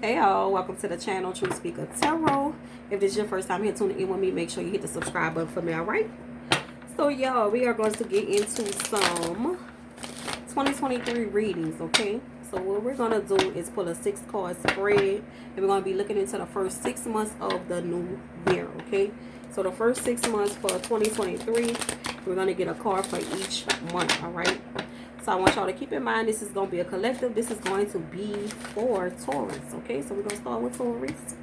Hey y'all, welcome to the channel True Speaker Tarot. If this is your first time here tuning in with me, make sure you hit the subscribe button for me, alright? So y'all, we are going to get into some 2023 readings, okay? So what we're going to do is pull a 6-card spread, and we're going to be looking into the first 6 months of the new year, okay? So the first 6 months for 2023, we're going to get a card for each month, alright? So I want y'all to keep in mind this is going to be a collective. This is going to be for Taurus, okay? So we're going to start with Taurus.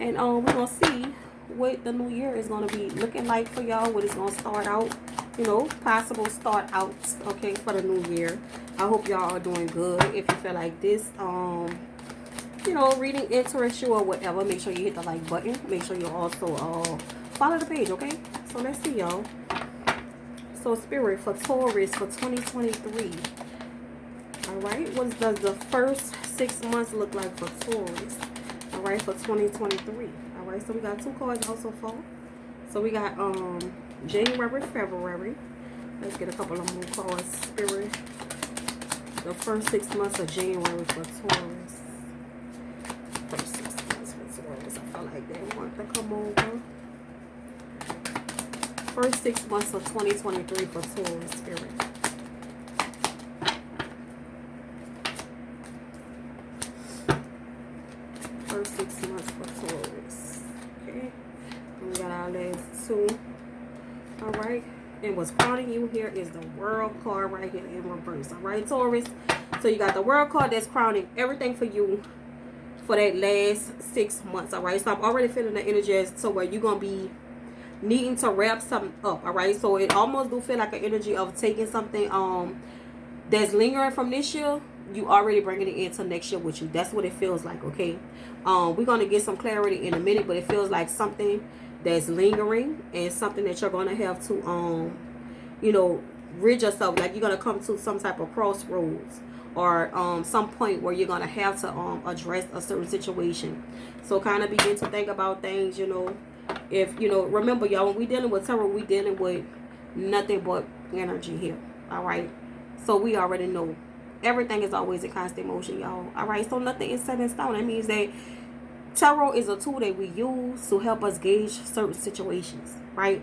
And we're going to see what the new year is going to be looking like for y'all. What it's going to start out, you know, possible start outs, okay, for the new year. I hope y'all are doing good. If you feel like this, you know, reading interests you or whatever, make sure you hit the like button. Make sure you also follow the page, okay? So let's see, y'all. So Spirit for Taurus for 2023. Alright, what does the first 6 months look like for Taurus? Alright, for 2023. Alright, so we got 2 cards also for. So we got January, February. Let's get a couple of more cards, Spirit. The first 6 months of January for Taurus. First 6 months for Taurus. I feel like they want to come over. First 6 months of 2023 for Taurus, Spirit. First 6 months for Taurus. Okay. And we got our last 2. Alright. And what's crowning you here is the World card right here in reverse. Alright, Taurus. So you got the World card that's crowning everything for you for that last 6 months. Alright. So I'm already feeling the energy as to where you're going to be needing to wrap something up. All right, so it almost do feel like an energy of taking something that's lingering from this year. You already bringing it into next year with you. That's what it feels like. Okay, we're gonna get some clarity in a minute, but it feels like something that's lingering and something that you're gonna have to you know, rid yourself. Like you're gonna come to some type of crossroads or some point where you're gonna have to address a certain situation. So kind of begin to think about things, you know. If you know, remember y'all, when we dealing with tarot, we dealing with nothing but energy here. All right, so we already know everything is always in constant motion, y'all. All right, so nothing is set in stone. That means that tarot is a tool that we use to help us gauge certain situations, right?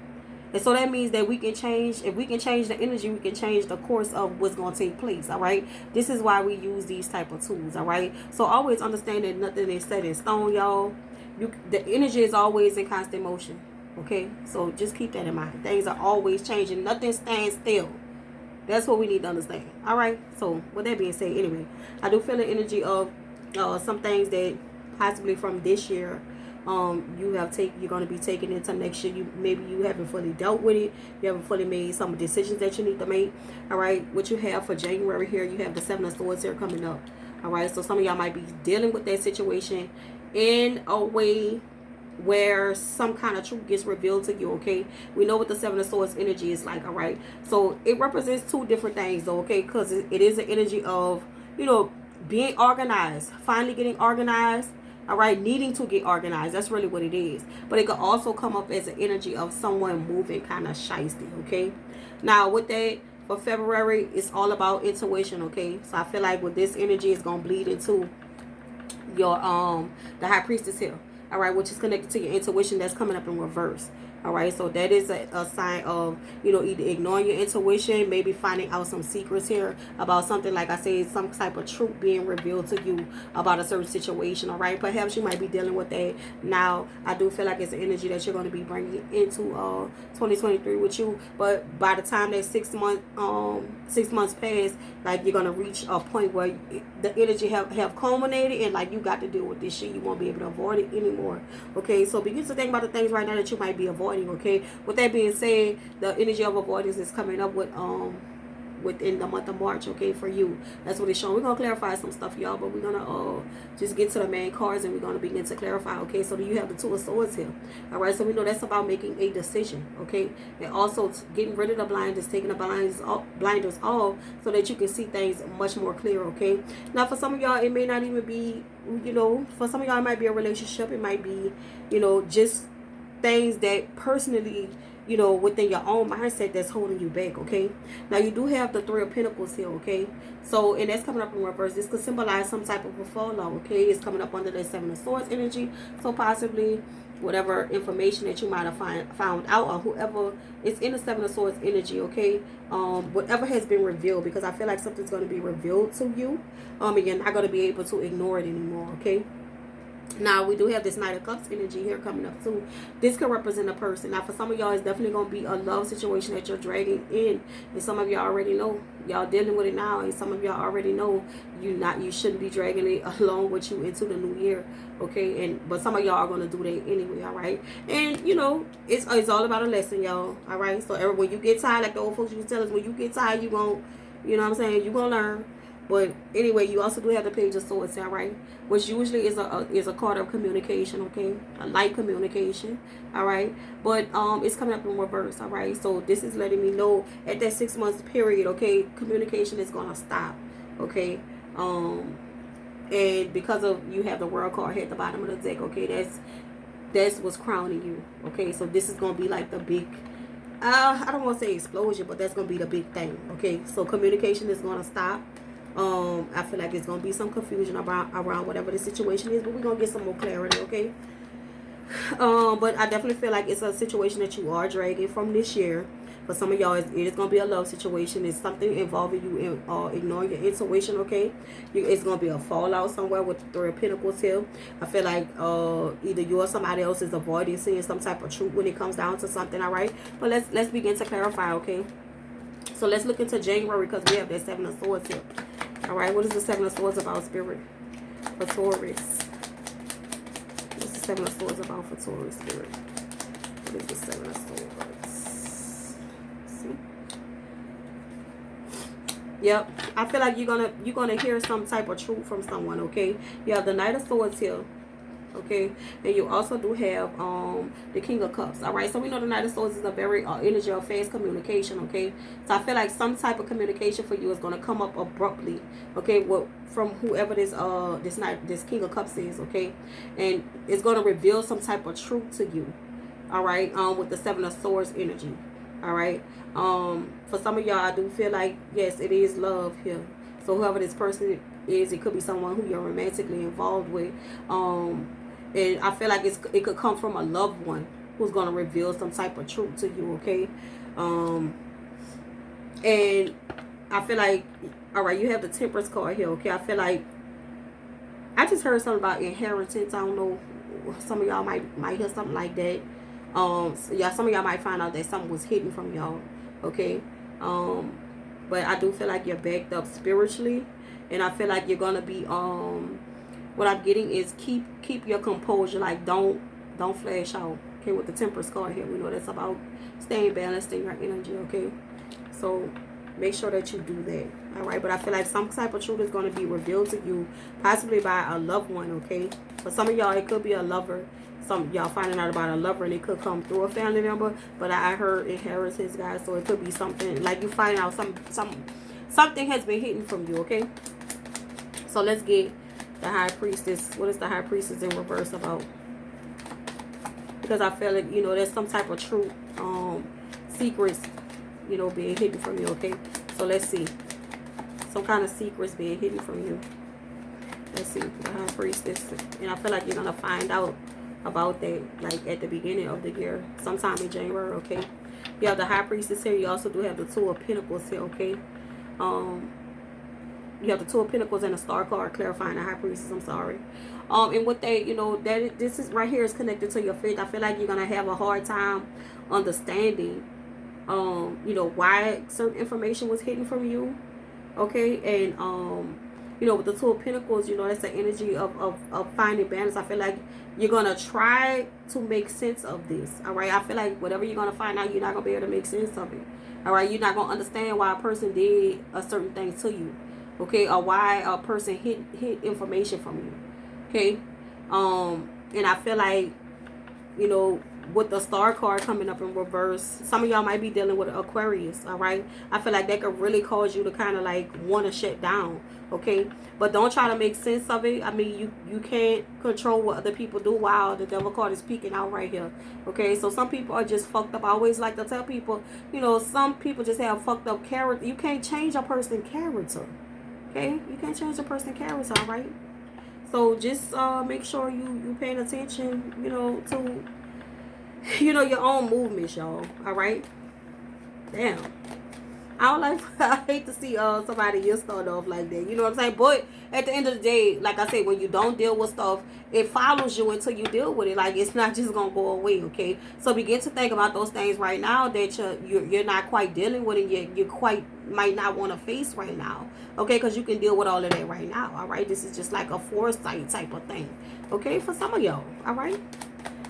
And so that means that we can change. If we can change the energy, we can change the course of what's going to take place. All right, this is why we use these type of tools. All right, so always understand that nothing is set in stone, y'all. The energy is always in constant motion. Okay, so just keep that in mind. Things are always changing. Nothing stands still. That's what we need to understand. All right, so with that being said, anyway, I do feel the energy of some things that possibly from this year you're going to be taking into next year. Maybe you haven't fully dealt with it. You haven't fully made some decisions that you need to make. All right, what you have for January here, you have the 7 of Swords here coming up. All right, so some of y'all might be dealing with that situation in a way where some kind of truth gets revealed to you. Okay, we know what the 7 of Swords energy is like. All right, so it represents 2 different things though. Okay, because it is an energy of, you know, being organized, finally getting organized. All right, needing to get organized. That's really what it is. But it could also come up as an energy of someone moving kind of shiesty. Okay, now with that, for February, it's all about intuition. Okay, so I feel like with this energy, it's gonna bleed into your the High Priestess here. All right, which is connected to your intuition that's coming up in reverse. All right, so that is a sign of, you know, either ignoring your intuition, maybe finding out some secrets here about something, like I said, some type of truth being revealed to you about a certain situation. All right, perhaps you might be dealing with that now. I do feel like it's an energy that you're going to be bringing into 2023 with you, but by the time that 6 months pass, like you're going to reach a point where the energy have culminated, and like you got to deal with this shit. You won't be able to avoid it anymore. Okay, so begin to think about the things right now that you might be avoiding. Okay, with that being said, the energy of avoidance is coming up with within the month of March. Okay, for you, that's what it's showing. We're gonna clarify some stuff, y'all, but we're gonna just get to the main cards and we're gonna begin to clarify. Okay, so you have the 2 of Swords here. All right, so we know that's about making a decision. Okay, and also getting rid of the blinders, taking the blinders off so that you can see things much more clear. Okay, now for some of y'all, it may not even be, you know, for some of y'all it might be a relationship. It might be, you know, just things that personally you know, within your own mindset that's holding you back, okay? Now, you do have the Three of Pentacles here, okay? So, and that's coming up in reverse. This could symbolize some type of a fallout, okay? It's coming up under the Seven of Swords energy. So, possibly whatever information that you might have found out, or whoever is in the Seven of Swords energy, okay? Whatever has been revealed, because I feel like something's going to be revealed to you. And you're not going to be able to ignore it anymore, okay? Now, we do have this Knight of Cups energy here coming up too. This could represent a person. Now, for some of y'all, it's definitely going to be a love situation that you're dragging in. And some of y'all already know. Y'all dealing with it now. And some of y'all already know you shouldn't be dragging it along with you into the new year. Okay? But some of y'all are going to do that anyway, all right? And, you know, it's all about a lesson, y'all. All right? So, when you get tired, like the old folks used to tell us, when you get tired, you going to, you know what I'm saying? You're going to learn. But anyway, you also do have the Page of Swords, all right, which usually is a card of communication, okay, a light communication, all right. But it's coming up in reverse, all right. So this is letting me know at that 6 months period, okay, communication is gonna stop, okay. And because of you have the World card here at the bottom of the deck, okay, that's what's crowning you, okay. So this is gonna be like the big. I don't want to say explosion, but that's gonna be the big thing, okay. So communication is gonna stop. I feel like it's gonna be some confusion around whatever the situation is, but we're gonna get some more clarity, okay? But I definitely feel like it's a situation that you are dragging from this year. For some of y'all, it is gonna be a love situation. It's something involving you in ignoring your intuition, okay? It's gonna be a fallout somewhere with the Three of Pentacles here. I feel like either you or somebody else is avoiding seeing some type of truth when it comes down to something, all right? But let's begin to clarify, okay? So let's look into January, because we have that Seven of Swords here. All right, what is the Seven of Swords about, Spirit? For Taurus. What's the Seven of Swords about for Taurus, Spirit? What is the Seven of Swords? See? Yep. I feel like you're gonna hear some type of truth from someone, okay? You have the Knight of Swords here. Okay, and you also do have the King of Cups. All right, so we know the Knight of Swords is a very energy of fast communication. Okay, so I feel like some type of communication for you is going to come up abruptly. Okay, from whoever this King of Cups is. Okay, and it's going to reveal some type of truth to you. All right, with the Seven of Swords energy. All right, for some of y'all, I do feel like yes, it is love here. So whoever this person is, it could be someone who you're romantically involved with. And I feel like it could come from a loved one who's going to reveal some type of truth to you, okay? And I feel like, all right, you have the Temperance card here, okay? I feel like, I just heard something about inheritance. I don't know, some of y'all might hear something like that. So yeah, some of y'all might find out that something was hidden from y'all, okay? But I do feel like you're backed up spiritually. And I feel like you're going to be, what I'm getting is keep your composure. Like, don't flash out. Okay, with the Temperance card here, we know that's about staying balanced in your energy, okay? So make sure that you do that, all right? But I feel like some type of truth is going to be revealed to you, possibly by a loved one, okay? For some of y'all, it could be a lover. Some y'all finding out about a lover, and it could come through a family member. But I heard inheritance, guys, so it could be something like you find out something has been hidden from you, okay? So let's get the High Priestess. What is the High Priestess in reverse about? Because I feel like, you know, there's some type of truth, secrets, you know, being hidden from you, okay? So let's see. Some kind of secrets being hidden from you. Let's see, the High Priestess. And I feel like you're going to find out about that, like, at the beginning of the year. Sometime in January, okay? You have the High Priestess here. You also do have the Two of Pentacles here, okay? You have the Two of Pentacles and a Star card clarifying the High Priestess. I'm sorry. And what they, you know, this is right here is connected to your faith. I feel like you're gonna have a hard time understanding, you know, why certain information was hidden from you. Okay, and you know, with the Two of Pentacles, you know, that's the energy of finding balance. I feel like you're gonna try to make sense of this. All right, I feel like whatever you're gonna find out, you're not gonna be able to make sense of it. All right, you're not gonna understand why a person did a certain thing to you. Okay, or why a person hid information from you. Okay, and I feel like, you know, with the star card coming up in reverse, some of y'all might be dealing with Aquarius, all right? I feel like that could really cause you to kind of like want to shut down, okay? But don't try to make sense of it. I mean, you can't control what other people do while the devil card is peeking out right here, okay? So some people are just fucked up. I always like to tell people, you know, some people just have fucked up character. You can't change a person's character, okay? You can't change a person's character, all right? So just make sure you paying attention, you know, to, you know, your own movements, y'all. All right. Damn. I don't like. I hate to see somebody get started off like that. You know what I'm saying? But at the end of the day, like I said, when you don't deal with stuff, it follows you until you deal with it. Like, it's not just gonna go away. Okay. So begin to think about those things right now that you're not quite dealing with it yet. You quite might not want to face right now. Okay, because you can deal with all of that right now. All right. This is just like a foresight type of thing. Okay, for some of y'all. All right.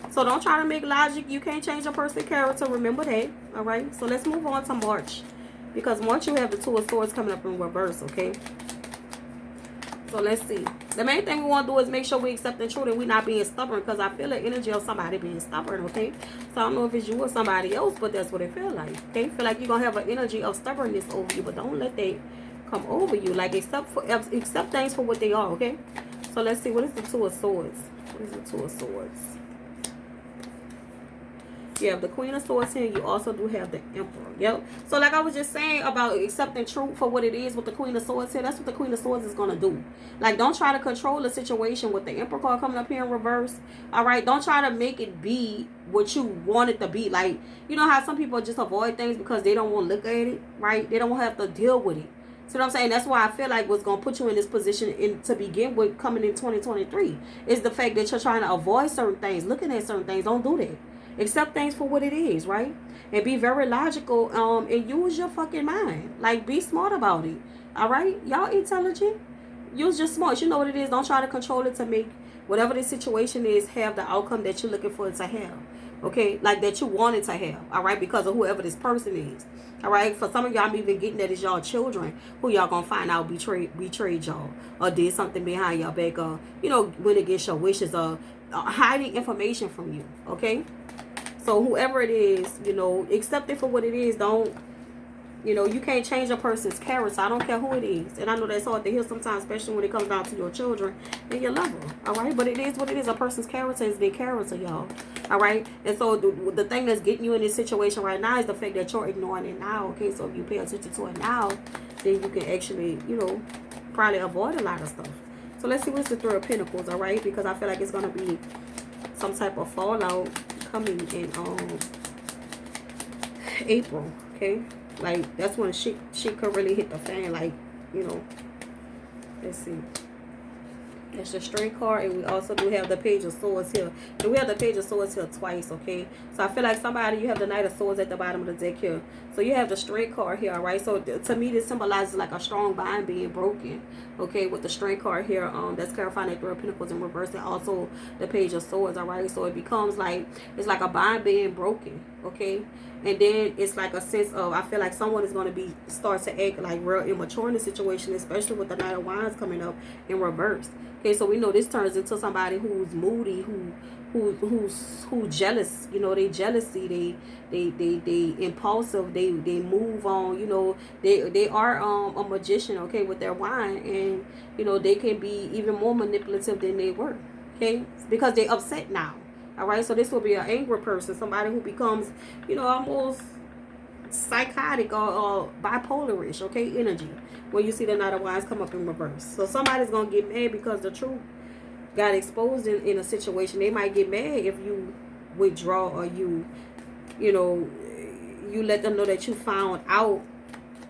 So don't try to make logic. You can't change a person's character. Remember that. All right. So let's move on to March. Because March, you have the Two of Swords coming up in reverse, okay? So let's see. The main thing we want to do is make sure we accept the truth and we're not being stubborn, because I feel the energy of somebody being stubborn, okay? So I don't know if it's you or somebody else, but that's what it feels like, okay? Feel like you're going to have an energy of stubbornness over you, but don't let that come over you. Like, accept things for what they are, okay? So let's see. What is the Two of Swords? What is the Two of Swords? You have the Queen of Swords here. You also do have the Emperor. Yep. So like I was just saying about accepting truth for what it is with the Queen of Swords here. That's what the Queen of Swords is going to do. Like, don't try to control the situation with the Emperor card coming up here in reverse. All right. Don't try to make it be what you want it to be. Like, you know how some people just avoid things because they don't want to look at it, right? They don't want to have to deal with it. See what I'm saying? That's why I feel like what's going to put you in this position to begin with coming in 2023 is the fact that you're trying to avoid certain things, looking at certain things. Don't do that. Accept things for what it is, right? And be very logical, and use your fucking mind. Like, be smart about it. All right? Y'all intelligent. Use your smart. You know what it is. Don't try to control it to make whatever the situation is have the outcome that you're looking for it to have. Okay? Like, that you want it to have. All right? Because of whoever this person is. All right? For some of y'all, I'm even getting that it's y'all children who y'all gonna find out betrayed y'all, or did something behind y'all back, or, you know, went against your wishes, or hiding information from you. Okay? So whoever it is, you know, accept it for what it is. Don't, you know, you can't change a person's character. I don't care who it is. And I know that's hard to hear sometimes, especially when it comes down to your children and your lover. All right. But it is what it is. A person's character is their character, y'all. All right. And so the thing that's getting you in this situation right now is the fact that you're ignoring it now. Okay. So if you pay attention to it now, then you can actually, you know, probably avoid a lot of stuff. So let's see what's the Three of Pentacles. All right. Because I feel like it's going to be some type of fallout coming in April, okay? Like, that's when shit could really hit the fan. Like, you know, let's see. It's the Strength card, and we also do have the Page of Swords here. And we have the Page of Swords here twice, okay? So I feel like somebody, you have the Knight of Swords at the bottom of the deck here. So you have the Strength card here, all right? So to me, this symbolizes like a strong bind being broken, okay? With the Strength card here, that's clarifying that Three of Pentacles in reverse, and also the Page of Swords, all right? So it becomes like, it's like a bind being broken, okay? And then it's like a sense of, I feel like someone is going to start to act like real immature in the situation, especially with the Knight of Wands coming up in reverse. Okay, so we know this turns into somebody who's moody, who's jealous. You know, they jealousy, they impulsive, they move on. You know, they are a magician. Okay, with their wine, and you know they can be even more manipulative than they were. Okay, because they're upset now. All right, so this will be an angry person, somebody who becomes, you know, almost psychotic or bipolarish, okay, energy, when you see the Knight of Wands come up in reverse. So somebody's going to get mad because the truth got exposed in a situation. They might get mad if you withdraw, or you know, you let them know that you found out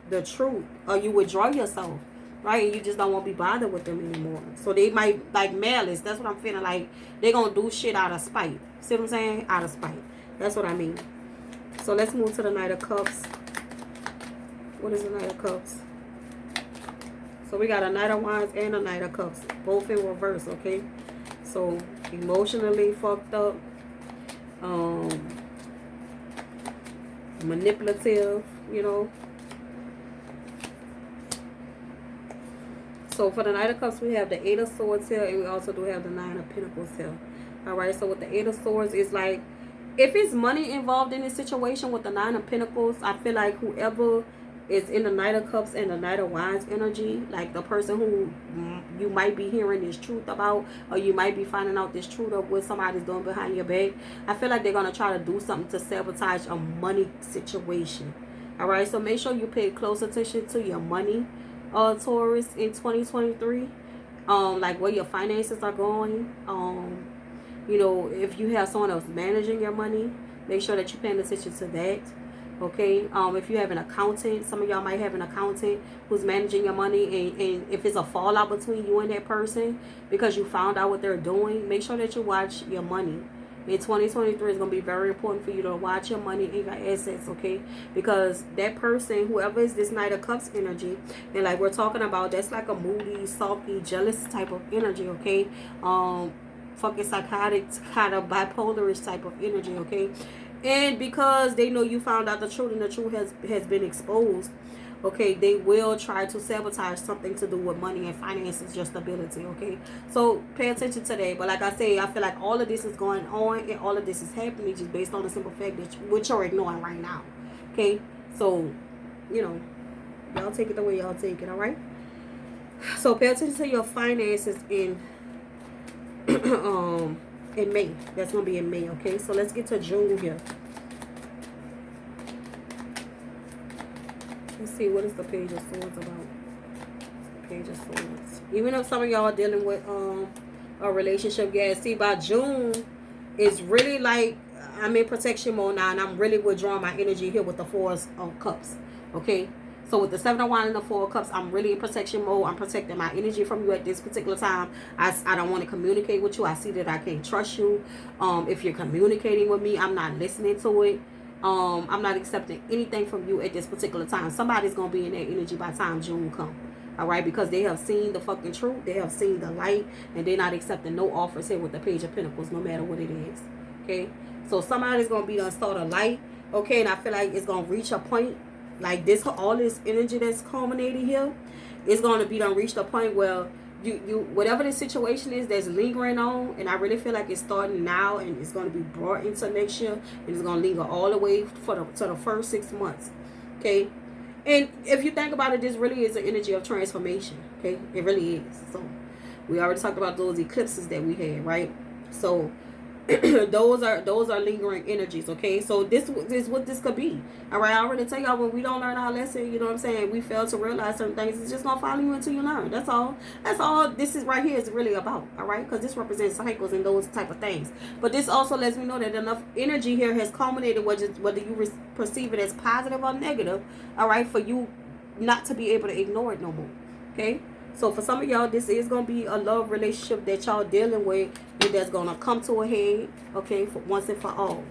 the truth, or you withdraw yourself. Right? And you just don't want to be bothered with them anymore. So they might, like, malice. That's what I'm feeling like. They're going to do shit out of spite. See what I'm saying? Out of spite. That's what I mean. So let's move to the Knight of Cups. What is the Knight of Cups? So we got a Knight of Wands and a Knight of Cups. Both in reverse, okay? So emotionally fucked up. Manipulative, you know. So for the Knight of Cups, we have the Eight of Swords here, and we also do have the Nine of Pentacles here. All right, so with the Eight of Swords, it's like if it's money involved in this situation with the Nine of Pentacles, I feel like whoever is in the Knight of Cups and the Knight of Wands energy, like the person who you might be hearing this truth about, or you might be finding out this truth of what somebody's doing behind your back, I feel like they're going to try to do something to sabotage a money situation. All right, so make sure you pay close attention to your money, Taurus, in 2023. Like where your finances are going. You know, if you have someone else managing your money, make sure that you're paying attention to that. Okay. If you have an accountant, some of y'all might have an accountant who's managing your money, and if it's a fallout between you and that person because you found out what they're doing, make sure that you watch your money. In 2023 is going to be very important for you to watch your money and your assets, okay? Because that person, whoever is this Knight of Cups energy, and like we're talking about, that's like a moody, sulky, jealous type of energy, okay? Fucking psychotic, kind of bipolarish type of energy, okay? And because they know you found out the truth and the truth has been exposed, okay, they will try to sabotage something to do with money and finances, your stability, okay? So pay attention to that. But like I say, I feel like all of this is going on and all of this is happening just based on the simple fact that which you're ignoring right now, okay? So, you know, y'all take it the way y'all take it, all right? So pay attention to your finances in May. That's going to be in May, okay? So let's get to June here. Let's see, what is the Page of Swords about? Page of Swords. Even if some of y'all are dealing with a relationship, yeah, see, by June, it's really like I'm in protection mode now, and I'm really withdrawing my energy here with the Four of Cups, okay? So with the Seven of Wands and the Four of Cups, I'm really in protection mode. I'm protecting my energy from you at this particular time. I don't want to communicate with you. I see that I can't trust you. If you're communicating with me, I'm not listening to it. I'm not accepting anything from you at this particular time. Somebody's going to be in that energy by the time June comes. All right, because they have seen the fucking truth. They have seen the light, and they're not accepting no offers here with the Page of Pentacles, no matter what it is. Okay, so somebody's going to be done saw the light. Okay, and I feel like it's going to reach a point like this, all this energy that's culminating here is going to be done reach the point where you whatever the situation is that's lingering on, and I really feel like it's starting now and it's going to be brought into next year, and it's going to linger all the way to the first 6 months. Okay, and if you think about it, this really is an energy of transformation. Okay, it really is. So we already talked about those eclipses that we had, right? So those are lingering energies, okay? So this is what this could be. All right, I already tell y'all, when we don't learn our lesson, you know what I'm saying, we fail to realize certain things. It's just gonna follow you until you learn. That's all this is right here is really about. All right, because this represents cycles and those type of things. But this also lets me know that enough energy here has culminated, whether you perceive it as positive or negative, all right, for you not to be able to ignore it no more. Okay, so for some of y'all, this is going to be a love relationship that y'all dealing with, and that's going to come to a head, okay, for once and for all.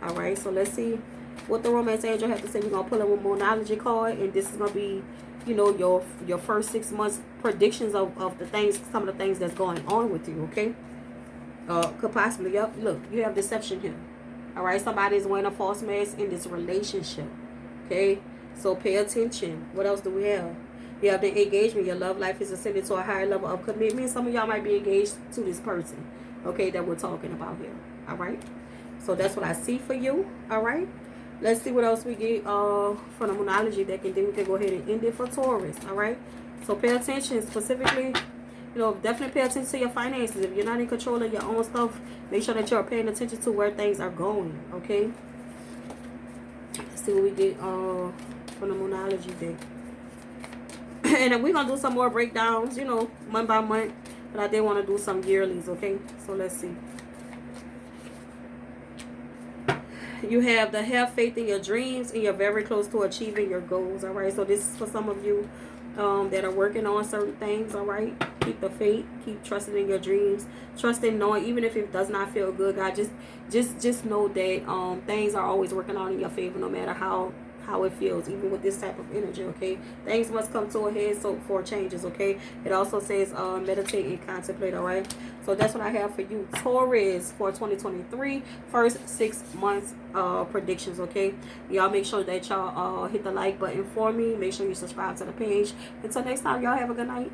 All right, so let's see what the romance angel has to say. We're going to pull a Remonology card, and this is going to be, you know, your first 6 months predictions of the things, some of the things that's going on with you, okay? Could possibly, yep, look, you have deception here. All right, somebody is wearing a false mask in this relationship, okay? So pay attention. What else do we have? You have the engagement. Your love life is ascending to a higher level of commitment. Some of y'all might be engaged to this person, okay, that we're talking about here. All right. So that's what I see for you. All right. Let's see what else we get from the Moonology deck, and then we can go ahead and end it for Taurus. All right. So pay attention specifically. You know, definitely pay attention to your finances. If you're not in control of your own stuff, make sure that you're paying attention to where things are going. Okay. Let's see what we get from the Moonology deck. And then we're going to do some more breakdowns, you know, month by month. But I did want to do some yearlies, okay? So let's see. You have the have faith in your dreams, and you're very close to achieving your goals, all right? So this is for some of you that are working on certain things, all right? Keep the faith. Keep trusting in your dreams. Trust in knowing, even if it does not feel good, God, just know that things are always working out in your favor, no matter how it feels, even with this type of energy, okay? Things must come to a head so for changes, okay? It also says meditate and contemplate, all right? So that's what I have for you, Taurus, for 2023 first 6 months predictions, okay? Y'all make sure that y'all hit the like button for me. Make sure you subscribe to the page. Until next time, y'all have a good night.